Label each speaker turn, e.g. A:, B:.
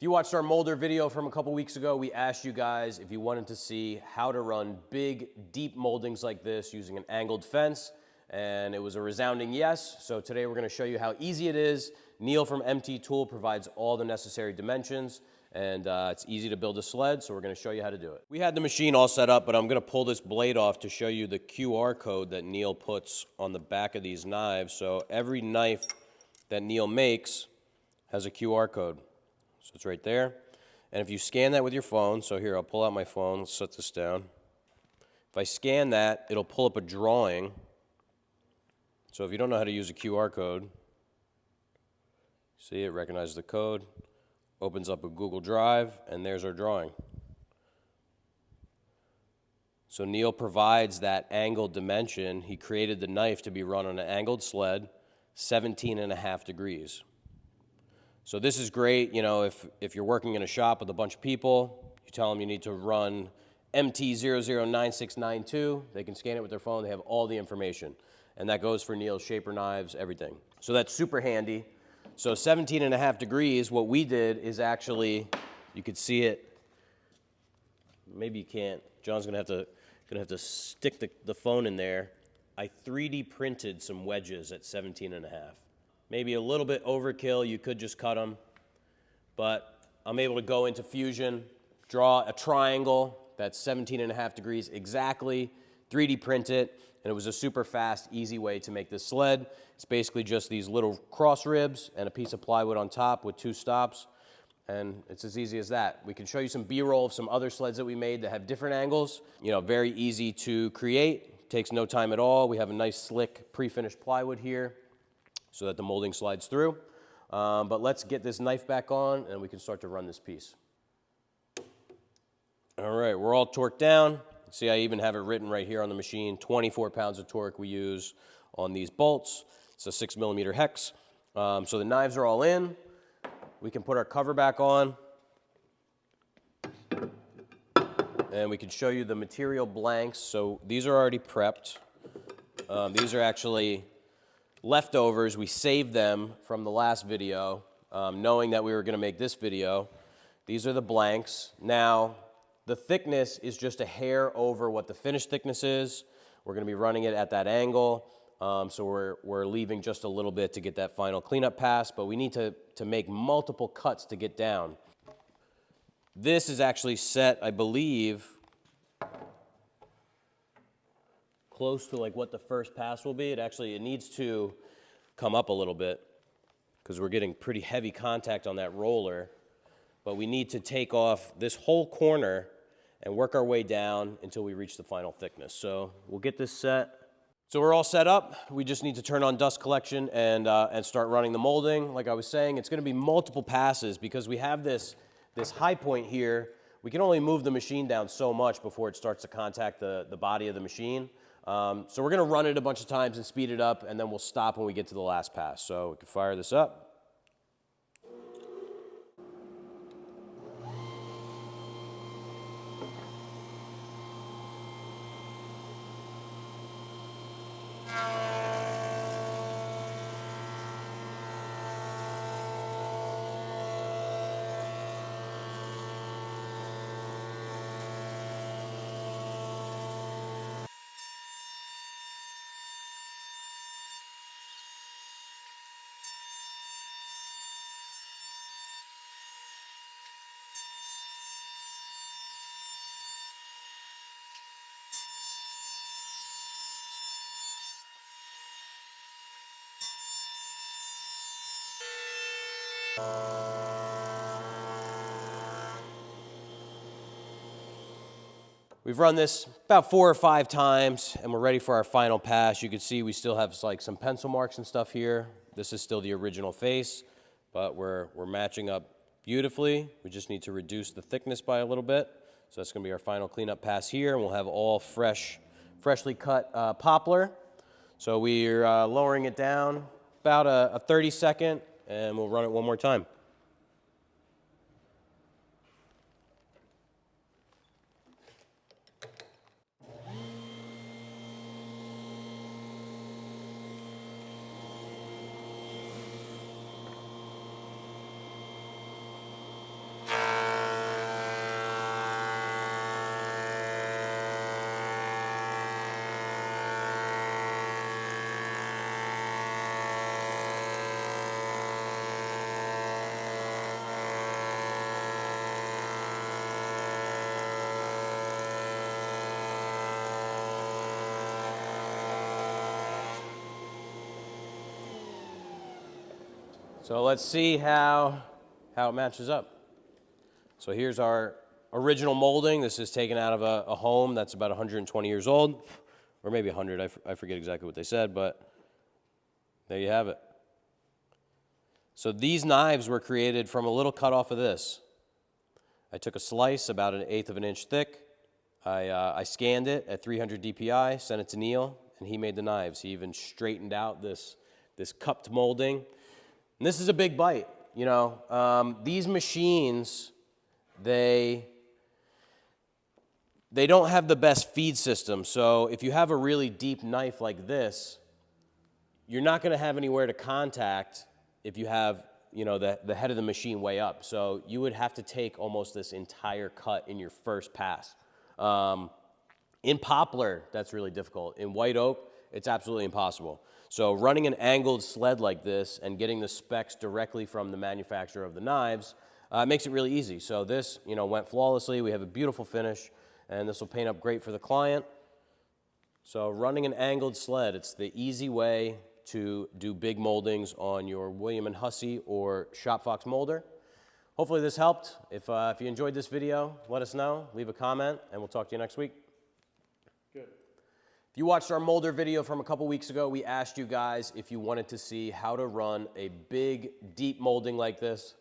A: If you watched our molder video from a couple weeks ago, we asked you guys if you wanted to see how to run big, deep moldings like this using an angled fence, and it was a resounding yes. So today we're gonna show you how easy it is. Neil from MT Tool provides all the necessary dimensions, and it's easy to build a sled, so we're gonna show you how to do it. We had the machine all set up, but I'm gonna pull this blade off to show you the QR code that Neil puts on the back of these knives. So every knife that Neil makes has a QR code. So it's right there. And if you scan that with your phone, so here, I'll pull out my phone, let's set this down. If I scan that, it'll pull up a drawing. So if you don't know how to use a QR code, see, it recognizes the code, opens up a Google Drive, and there's our drawing. So Neil provides that angled dimension. He created the knife to be run on an angled sled, 17.5 degrees. So this is great, you know, if you're working in a shop with a bunch of people, you tell them you need to run MT009692, they can scan it with their phone, they have all the information. And that goes for Neil's shaper knives, everything. So that's super handy. So 17.5 degrees, what we did is actually, you could see it, maybe you can't, John's gonna have to stick the phone in there. I 3D printed some wedges at 17.5. Maybe a little bit overkill, you could just cut them, but I'm able to go into Fusion, draw a triangle that's 17.5 degrees exactly, 3D print it, and it was a super fast, easy way to make this sled. It's basically just these little cross ribs and a piece of plywood on top with 2 stops, and it's as easy as that. We can show you some B-roll of some other sleds that we made that have different angles. You know, very easy to create, takes no time at all. We have a nice slick pre-finished plywood here, so that the molding slides through. But let's get this knife back on and we can start to run this piece. All right, we're all torqued down. See, I even have it written right here on the machine, 24 pounds of torque we use on these bolts. It's a 6mm hex. So the knives are all in. We can put our cover back on. And we can show you the material blanks. So these are already prepped. These are actually leftovers. We saved them from the last video, knowing that we were going to make this video. These are the blanks. Now, the thickness is just a hair over what the finished thickness is. We're going to be running it at that angle, so we're leaving just a little bit to get that final cleanup pass, but we need to make multiple cuts to get down. This is actually set, I believe, close to like what the first pass will be. It needs to come up a little bit because we're getting pretty heavy contact on that roller, but we need to take off this whole corner and work our way down until we reach the final thickness. So we'll get this set. So we're all set up. We just need to turn on dust collection and start running the molding. Like I was saying, it's gonna be multiple passes because we have this high point here. We can only move the machine down so much before it starts to contact the body of the machine. So we're gonna run it a bunch of times and speed it up, and then we'll stop when we get to the last pass. So we can fire this up. We've run this about 4 or 5 times, and we're ready for our final pass. You can see we still have like some pencil marks and stuff here. This is still the original face, but we're matching up beautifully. We just need to reduce the thickness by a little bit. So that's gonna be our final cleanup pass here, and we'll have all freshly cut poplar. So we're lowering it down about a 30-second, and we'll run it one more time. So let's see how it matches up. So here's our original molding. This is taken out of a home that's about 120 years old, or maybe 100. I forget exactly what they said, but there you have it. So these knives were created from a little cut off of this. I took a slice about 1/8 of an inch thick. I scanned it at 300 DPI, sent it to Neil, and he made the knives. He even straightened out this cupped molding. And this is a big bite, you know. These machines, they don't have the best feed system. So if you have a really deep knife like this, you're not going to have anywhere to contact if you have, you know, the head of the machine way up. So you would have to take almost this entire cut in your first pass. In poplar, that's really difficult. In white oak, it's absolutely impossible. So running an angled sled like this and getting the specs directly from the manufacturer of the knives makes it really easy. So this, you know, went flawlessly. We have a beautiful finish, and this will paint up great for the client. So running an angled sled, it's the easy way to do big moldings on your William & Hussey or Shop Fox molder. Hopefully this helped. If you enjoyed this video, let us know. Leave a comment, and we'll talk to you next week.
B: Good.
A: If you watched our molder video from a couple weeks ago, we asked you guys if you wanted to see how to run a big, deep molding like this.